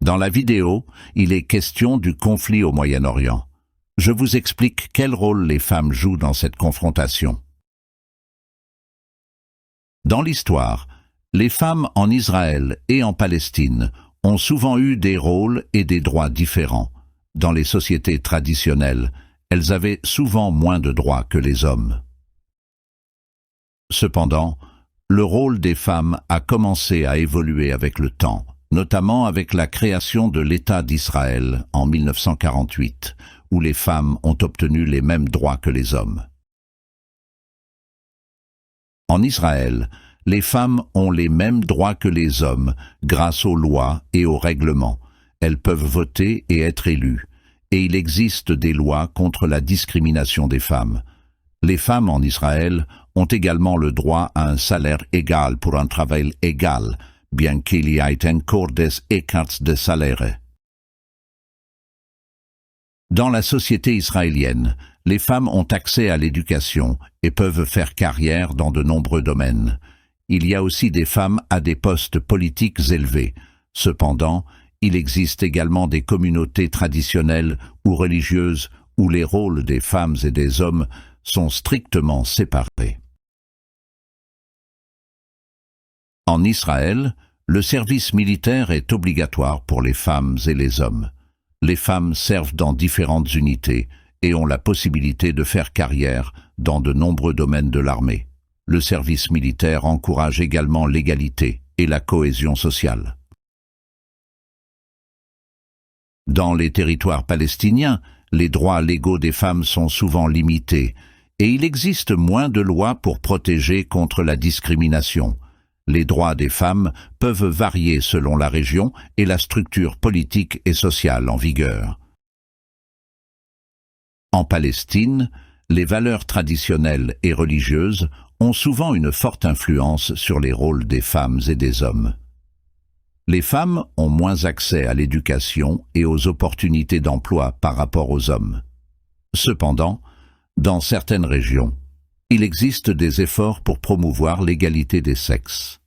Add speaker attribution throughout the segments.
Speaker 1: Dans la vidéo, il est question du conflit au Moyen-Orient. Je vous explique quel rôle les femmes jouent dans cette confrontation. Dans l'histoire, les femmes en Israël et en Palestine ont souvent eu des rôles et des droits différents. Dans les sociétés traditionnelles, elles avaient souvent moins de droits que les hommes. Cependant, le rôle des femmes a commencé à évoluer avec le temps, notamment avec la création de l'État d'Israël en 1948, où les femmes ont obtenu les mêmes droits que les hommes. En Israël, les femmes ont les mêmes droits que les hommes grâce aux lois et aux règlements. Elles peuvent voter et être élues, et il existe des lois contre la discrimination des femmes. Les femmes en Israël ont également le droit à un salaire égal pour un travail égal, bien qu'il y ait encore des écarts de salaire. Dans la société israélienne, les femmes ont accès à l'éducation et peuvent faire carrière dans de nombreux domaines. Il y a aussi des femmes à des postes politiques élevés. Cependant, il existe également des communautés traditionnelles ou religieuses où les rôles des femmes et des hommes sont strictement séparés. En Israël, le service militaire est obligatoire pour les femmes et les hommes. Les femmes servent dans différentes unités et ont la possibilité de faire carrière dans de nombreux domaines de l'armée. Le service militaire encourage également l'égalité et la cohésion sociale. Dans les territoires palestiniens, les droits légaux des femmes sont souvent limités et il existe moins de lois pour protéger contre la discrimination. Les droits des femmes peuvent varier selon la région et la structure politique et sociale en vigueur. En Palestine, les valeurs traditionnelles et religieuses ont souvent une forte influence sur les rôles des femmes et des hommes. Les femmes ont moins accès à l'éducation et aux opportunités d'emploi par rapport aux hommes. Cependant, dans certaines régions, il existe des efforts pour promouvoir l'égalité des sexes.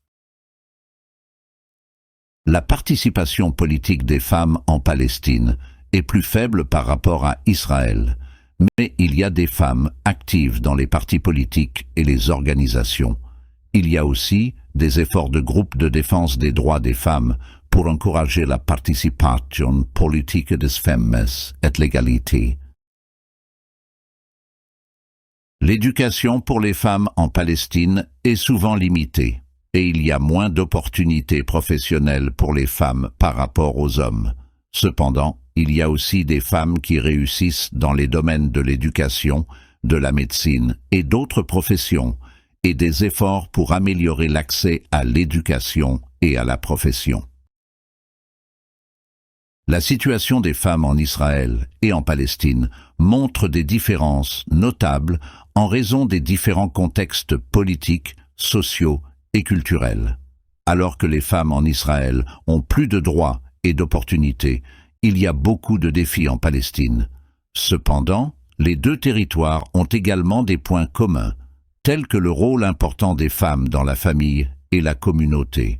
Speaker 1: La participation politique des femmes en Palestine est plus faible par rapport à Israël, mais il y a des femmes actives dans les partis politiques et les organisations. Il y a aussi des efforts de groupes de défense des droits des femmes pour encourager la participation politique des femmes et l'égalité. L'éducation pour les femmes en Palestine est souvent limitée et il y a moins d'opportunités professionnelles pour les femmes par rapport aux hommes. Cependant, il y a aussi des femmes qui réussissent dans les domaines de l'éducation, de la médecine et d'autres professions, et des efforts pour améliorer l'accès à l'éducation et à la profession. La situation des femmes en Israël et en Palestine montre des différences notables en raison des différents contextes politiques, sociaux et culturels. Alors que les femmes en Israël ont plus de droits et d'opportunités, il y a beaucoup de défis en Palestine. Cependant, les deux territoires ont également des points communs, tels que le rôle important des femmes dans la famille et la communauté.